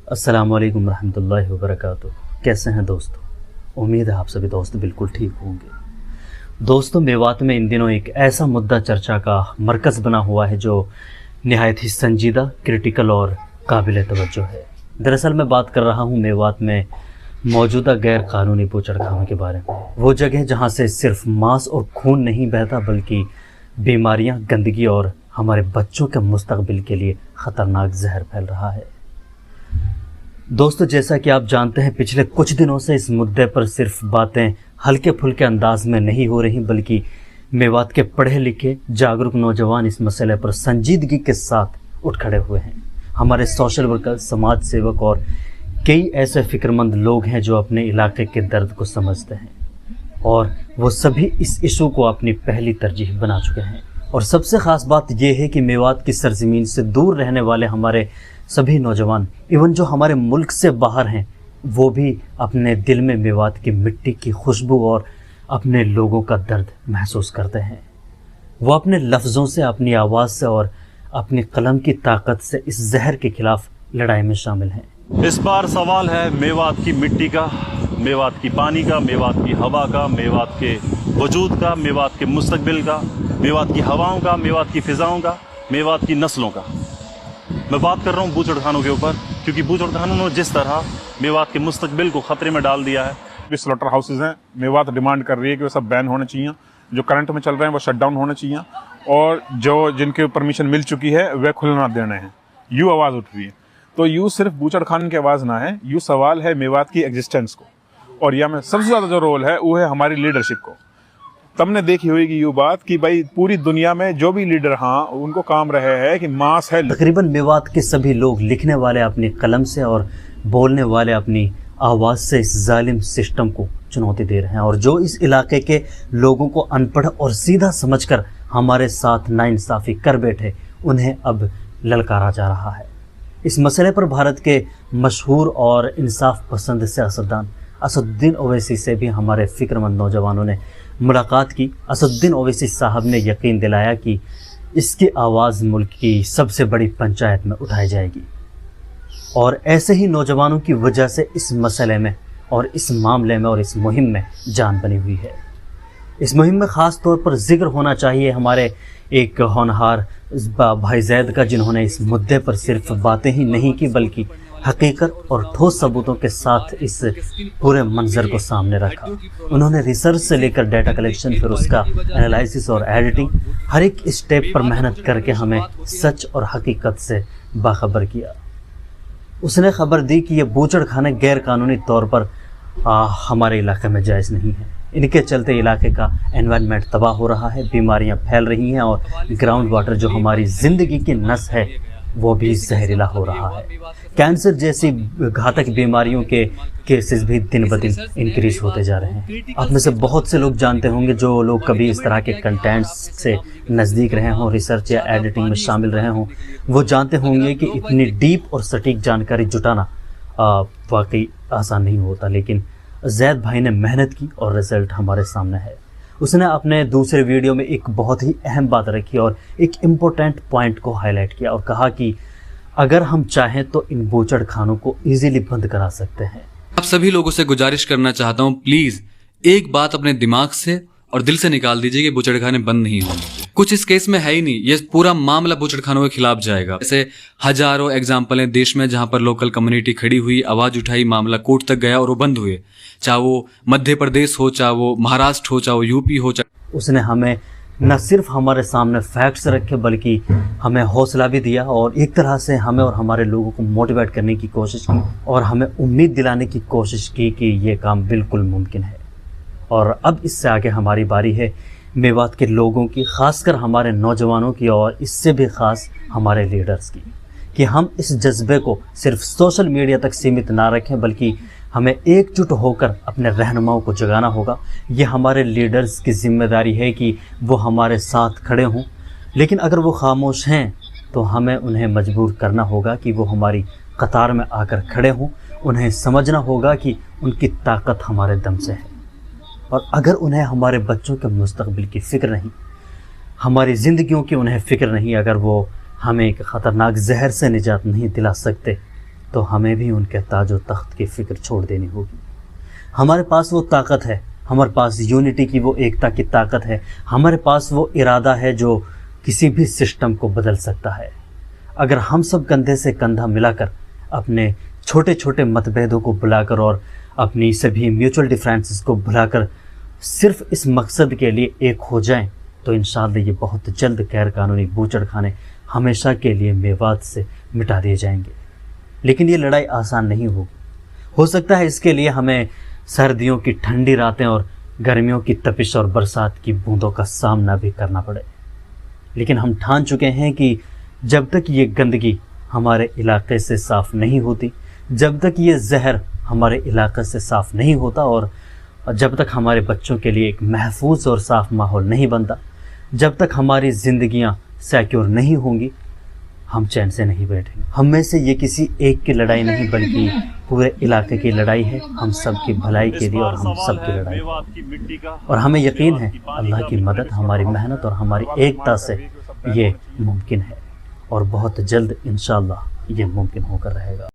अस्सलाम वालेकुम रहमतुल्लाहि व बरकातुहू। कैसे हैं दोस्तों? उम्मीद है आप सभी दोस्त बिल्कुल ठीक होंगे। दोस्तों, मेवात में इन दिनों एक ऐसा मुद्दा चर्चा का मरकज़ बना हुआ है जो नहायत ही संजीदा, क्रिटिकल और काबिल तवज्जो है। दरअसल मैं बात कर रहा हूँ मेवात में मौजूदा गैर कानूनी बूचड़खानों के बारे में। वो जगह जहाँ से सिर्फ मांस और खून नहीं बहता बल्कि बीमारियाँ, गंदगी और हमारे बच्चों के मुस्तकबिल के लिए ख़तरनाक जहर फैल रहा है। दोस्तों, जैसा कि आप जानते हैं, पिछले कुछ दिनों से इस मुद्दे पर सिर्फ बातें हल्के फुल्के अंदाज में नहीं हो रही बल्कि मेवात के पढ़े लिखे जागरूक नौजवान इस मसले पर संजीदगी के साथ उठ खड़े हुए हैं। हमारे सोशल वर्कर, समाज सेवक और कई ऐसे फ़िक्रमंद लोग हैं जो अपने इलाके के दर्द को समझते हैं और वो सभी इस इशू को अपनी पहली तरजीह बना चुके हैं। और सबसे ख़ास बात यह है कि मेवात की सरजमीन से दूर रहने वाले हमारे सभी नौजवान, इवन जो हमारे मुल्क से बाहर हैं, वो भी अपने दिल में मेवात की मिट्टी की खुशबू और अपने लोगों का दर्द महसूस करते हैं। वो अपने लफ्ज़ों से, अपनी आवाज़ से और अपनी कलम की ताकत से इस जहर के खिलाफ लड़ाई में शामिल हैं। इस बार सवाल है मेवात की मिट्टी का, मेवात की पानी का, मेवात की हवा का, मेवात के वजूद का, मेवात के मुस्तकबिल का, मेवात की हवाओं का, मेवात की फ़िज़ाओं का, मेवात की नस्लों का। मैं बात कर रहा हूँ बूचड़खानों के ऊपर, क्योंकि बूचड़खानों ने जिस तरह मेवात के मुस्तकबिल को ख़तरे में डाल दिया है। भी स्लॉटर हाउसेज हैं, मेवात डिमांड कर रही है कि वो सब बैन होने चाहिए। जो करंट में चल रहे हैं वो शट डाउन होने चाहिए और जो जिनके परमिशन मिल चुकी है वह खुलना देने हैं। यूँ आवाज़ उठ रही है। तो यूँ सिर्फ बूचड़खान की आवाज़ ना है, यूँ सवाल है मेवात की एग्जिस्टेंस को। और यह में सबसे ज़्यादा जो रोल है वो है हमारी लीडरशिप को। तुमने देखी होगी ये बात कि भाई पूरी दुनिया में जो भी लीडर उनको काम रहे है कि मास है। तकरीबन मेवात के सभी लोग, लिखने वाले अपनी कलम से और बोलने वाले अपनी आवाज़ से इस जालिम सिस्टम को चुनौती दे रहे हैं। और जो इस इलाके के लोगों को अनपढ़ और सीधा समझकर हमारे साथ नाइंसाफ़ी कर बैठे, उन्हें अब ललकारा जा रहा है। इस मसले पर भारत के मशहूर और इंसाफ पसंद सियासतदान असदुद्दीन ओवैसी से भी हमारे फ़िक्रमंद नौजवानों ने मुलाकात की। असदुद्दीन ओवैसी साहब ने यकीन दिलाया कि इसकी आवाज़ मुल्क की सबसे बड़ी पंचायत में उठाई जाएगी और ऐसे ही नौजवानों की वजह से इस मसले में और इस मामले में और इस मुहिम में जान बनी हुई है। इस मुहिम में ख़ास तौर पर ज़िक्र होना चाहिए हमारे एक होनहार भाई जैद का, जिन्होंने इस मुद्दे पर सिर्फ बातें ही नहीं की बल्कि हकीकत और ठोस सबूतों के साथ इस पूरे मंजर को सामने रखा। उन्होंने रिसर्च से लेकर डाटा कलेक्शन, फिर उसका एनालिसिस और एडिटिंग, हर एक स्टेप पर मेहनत करके हमें सच और हकीकत से बाखबर किया। उसने खबर दी कि ये बूचड़खाने गैर कानूनी तौर पर हमारे इलाके में जायज़ नहीं है। इनके चलते इलाके का एनवायरनमेंट तबाह हो रहा है, बीमारियां फैल रही हैं और ग्राउंड वाटर जो हमारी ज़िंदगी की नस है वो भी जहरीला हो रहा है। कैंसर जैसी घातक बीमारियों के केसेस भी दिन ब दिन इंक्रीज होते जा रहे हैं। आप में से बहुत से लोग जानते होंगे, जो लोग कभी इस तरह के कंटेंट्स से नज़दीक रहे हों, रिसर्च या एडिटिंग में शामिल रहे हों, वो जानते होंगे कि इतनी डीप और सटीक जानकारी जुटाना वाकई आसान नहीं होता। लेकिन जैद भाई ने मेहनत की और रिज़ल्ट हमारे सामने है। उसने अपने दूसरे वीडियो में एक बहुत ही अहम बात रखी और एक इम्पोर्टेंट पॉइंट को हाईलाइट किया और कहा कि अगर हम चाहें तो इन बूचड़खानों को इजीली बंद करा सकते हैं। आप सभी लोगों से गुजारिश करना चाहता हूं, प्लीज एक बात अपने दिमाग से और दिल से निकाल दीजिए कि बूचड़खाने बंद नहीं होंगे। कुछ इस केस में है ही नहीं, ये पूरा मामला बूचड़खानों के खिलाफ जाएगा। ऐसे हजारों एग्जाम्पल हैं देश में जहां पर लोकल कम्युनिटी खड़ी हुई, आवाज उठाई, मामला कोर्ट तक गया और वो बंद हुए। चाहे वो मध्य प्रदेश हो, चाहे वो महाराष्ट्र हो, चाहे वो यूपी हो। उसने हमें न सिर्फ हमारे सामने फैक्ट्स रखे बल्कि हमें हौसला भी दिया और एक तरह से हमें और हमारे लोगों को मोटिवेट करने की कोशिश की और हमें उम्मीद दिलाने की कोशिश की कि ये काम बिल्कुल मुमकिन है। और अब इससे आगे हमारी बारी है मेवात के लोगों की, ख़ासकर हमारे नौजवानों की और इससे भी ख़ास हमारे लीडर्स की, कि हम इस जज्बे को सिर्फ सोशल मीडिया तक सीमित ना रखें बल्कि हमें एकजुट होकर अपने रहनुमाओं को जगाना होगा। ये हमारे लीडर्स की जिम्मेदारी है कि वो हमारे साथ खड़े हों, लेकिन अगर वो खामोश हैं तो हमें उन्हें मजबूर करना होगा कि वो हमारी कतार में आकर खड़े हों। उन्हें समझना होगा कि उनकी ताकत हमारे दम से है और अगर उन्हें हमारे बच्चों के मुस्तकबिल की फ़िक्र नहीं, हमारी ज़िंदगियों की उन्हें फ़िक्र नहीं, अगर वो हमें एक ख़तरनाक जहर से निजात नहीं दिला सकते تو ہمیں بھی ان کے تاج و تخت کی فکر چھوڑ دینی ہوگی۔ ہمارے پاس وہ طاقت ہے، ہمارے پاس یونٹی کی وہ ایکتا کی طاقت ہے، ہمارے پاس وہ ارادہ ہے جو کسی بھی سسٹم کو بدل سکتا ہے۔ اگر ہم سب کندھے سے کندھا ملا کر اپنے چھوٹے چھوٹے متبھیدوں کو بلا کر اور اپنی سبھی میوچل ڈیفرینسز کو بھلا کر صرف اس مقصد کے لیے ایک ہو جائیں تو انشاءاللہ یہ بہت جلد غیر قانونی بوچڑ خانے ہمیشہ کے لیے میوات سے مٹا دیے جائیں گے۔ لیکن یہ لڑائی آسان نہیں ہوگی، ہو سکتا ہے اس کے لیے ہمیں سردیوں کی ٹھنڈی راتیں اور گرمیوں کی تپش اور برسات کی بوندوں کا سامنا بھی کرنا پڑے، لیکن ہم ٹھان چکے ہیں کہ جب تک یہ گندگی ہمارے علاقے سے صاف نہیں ہوتی، جب تک یہ زہر ہمارے علاقے سے صاف نہیں ہوتا، اور جب تک ہمارے بچوں کے لیے ایک محفوظ اور صاف ماحول نہیں بنتا، جب تک ہماری زندگیاں سیکیور نہیں ہوں گی، ہم چین سے نہیں بیٹھیں گے۔ ہم میں سے یہ کسی ایک کی لڑائی نہیں بلکہ پورے علاقے کی لڑائی ہے، ہم سب کی بھلائی کے لیے اور ہم سب کی لڑائی، اور ہمیں یقین ہے اللہ کی مدد، ہماری محنت اور ہماری ایکتا سے یہ ممکن ہے، اور بہت جلد انشاءاللہ یہ ممکن ہو کر رہے گا۔